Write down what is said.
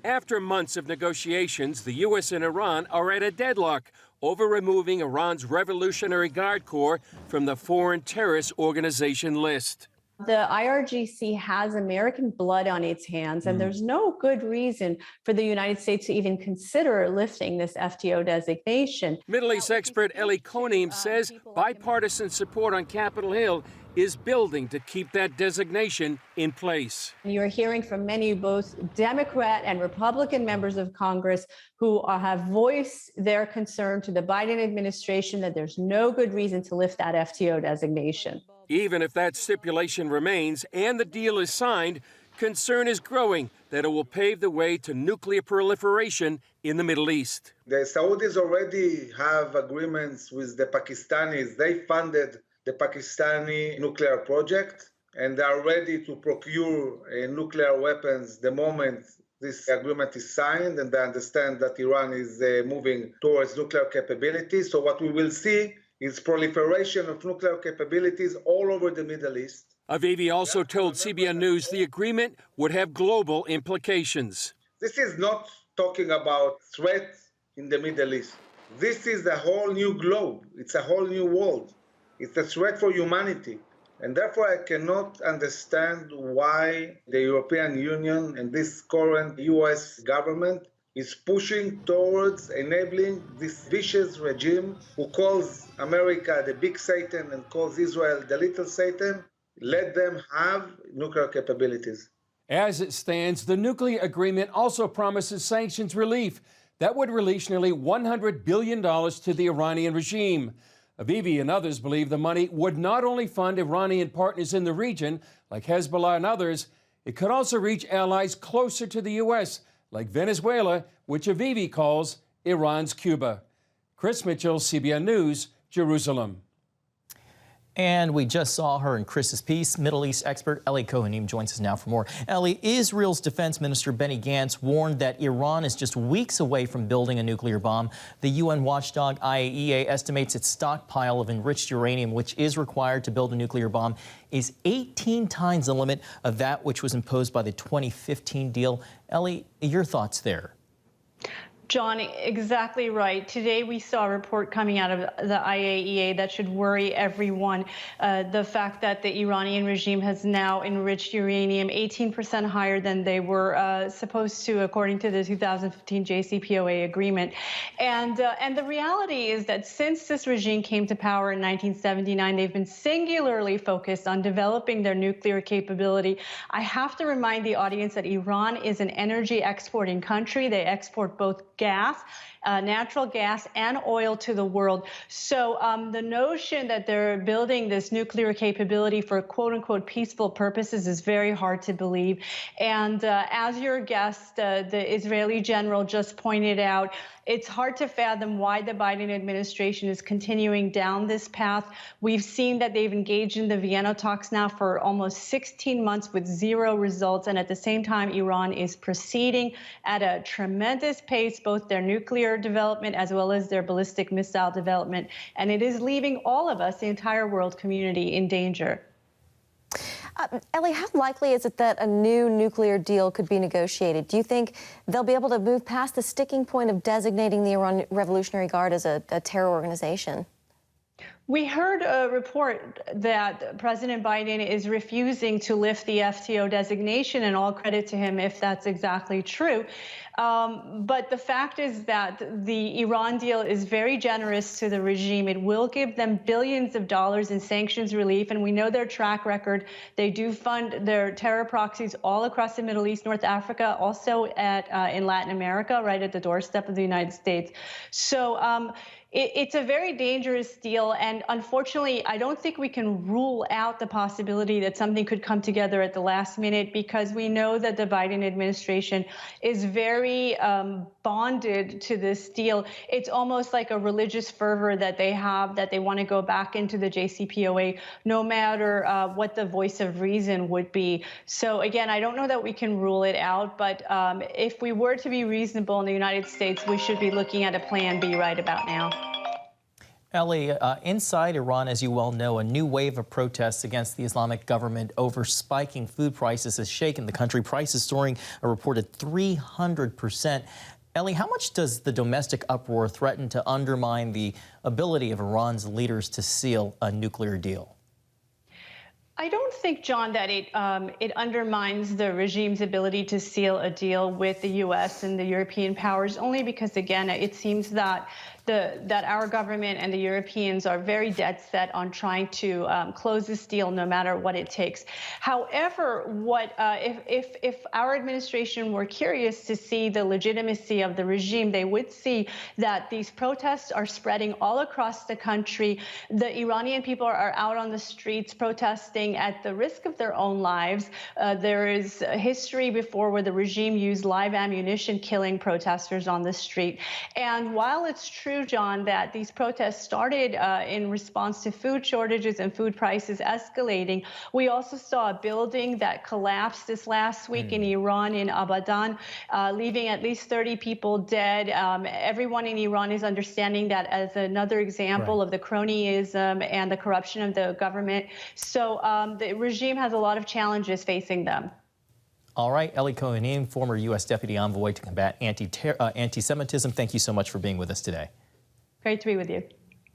After months of negotiations, the U.S. and Iran are at a deadlock over removing Iran's Revolutionary Guard Corps from the Foreign Terrorist Organization list. The IRGC has American blood on its hands, and there's no good reason for the United States to even consider lifting this FTO designation. Middle East expert Ellie Cohanim says bipartisan support on Capitol Hill is building to keep that designation in place. You're hearing from many, both Democrat and Republican members of Congress, who have voiced their concern to the Biden administration that there's no good reason to lift that FTO designation. Even if that stipulation remains and the deal is signed, concern is growing that it will pave the way to nuclear proliferation in the Middle East. The Saudis already have agreements with the Pakistanis. They funded the Pakistani nuclear project, and they are ready to procure nuclear weapons the moment this agreement is signed, and they understand that Iran is moving towards nuclear capabilities. So what we will see is proliferation of nuclear capabilities all over the Middle East. Avivi also told CBN News the agreement would have global implications. This is not talking about threat in the Middle East. This is a whole new globe. It's a whole new world. It's a threat for humanity. And therefore, I cannot understand why the European Union and this current US government is pushing towards enabling this vicious regime who calls America the big Satan and calls Israel the little Satan. Let them have nuclear capabilities. As it stands, the nuclear agreement also promises sanctions relief that would release nearly $100 billion to the Iranian regime. Avivi and others believe the money would not only fund Iranian partners in the region, like Hezbollah and others, it could also reach allies closer to the U.S., like Venezuela, which Avivi calls Iran's Cuba. Chris Mitchell, CBN News, Jerusalem. And we just saw her in Chris's piece. Middle East expert Ellie Cohanim joins us now for more. Ellie, Israel's Defense Minister Benny Gantz warned that Iran is just weeks away from building a nuclear bomb. The UN watchdog IAEA estimates its stockpile of enriched uranium, which is required to build a nuclear bomb, is 18 times the limit of that which was imposed by the 2015 deal. Ellie, your thoughts there? John, exactly right. Today we saw a report coming out of the IAEA that should worry everyone. The fact that the Iranian regime has now enriched uranium 18% higher than they were supposed to, according to the 2015 JCPOA agreement. And the reality is that since this regime came to power in 1979, they've been singularly focused on developing their nuclear capability. I have to remind the audience that Iran is an energy exporting country. They export both gas, natural gas, and oil to the world. So the notion that they're building this nuclear capability for quote-unquote peaceful purposes is very hard to believe. And as your guest, the Israeli general, just pointed out, it's hard to fathom why the Biden administration is continuing down this path. We've seen that they've engaged in the Vienna talks now for almost 16 months with zero results. And at the same time, Iran is proceeding at a tremendous pace, both their nuclear development as well as their ballistic missile development. And it is leaving all of us, the entire world community, in danger. Ellie, how likely is it that a new nuclear deal could be negotiated? Do you think they'll be able to move past the sticking point of designating the Iran Revolutionary Guard as a terror organization? We heard a report that President Biden is refusing to lift the FTO designation, and all credit to him if that's exactly true. But the fact is that the Iran deal is very generous to the regime. It will give them billions of dollars in sanctions relief, and we know their track record. They do fund their terror proxies all across the Middle East, North Africa, also in Latin America, right at the doorstep of the United States. So it's a very dangerous deal, and unfortunately, I don't think we can rule out the possibility that something could come together at the last minute, because we know that the Biden administration is very bonded to this deal. It's almost like a religious fervor that they have, that they want to go back into the JCPOA, no matter what the voice of reason would be. So again, I don't know that we can rule it out, but if we were to be reasonable in the United States, we should be looking at a plan B right about now. Ellie, inside Iran, as you well know, a new wave of protests against the Islamic government over spiking food prices has shaken the country. Prices soaring a reported 300%. Ellie, how much does the domestic uproar threaten to undermine the ability of Iran's leaders to seal a nuclear deal? I don't think, John, that it undermines the regime's ability to seal a deal with the U.S. and the European powers, only because, again, it seems that our government and the Europeans are very dead set on trying to close this deal no matter what it takes. However, if our administration were curious to see the legitimacy of the regime, they would see that these protests are spreading all across the country. The Iranian people are out on the streets protesting at the risk of their own lives. There is a history before where the regime used live ammunition killing protesters on the street. And while it's true, John, that these protests started in response to food shortages and food prices escalating, we also saw a building that collapsed this last week in Iran, in Abadan, leaving at least 30 people dead. Everyone in Iran is understanding that as another example of the cronyism and the corruption of the government. So the regime has a lot of challenges facing them. All right, Ellie Cohanim, former U.S. Deputy Envoy to combat anti-Semitism, thank you so much for being with us today. Great to be with you.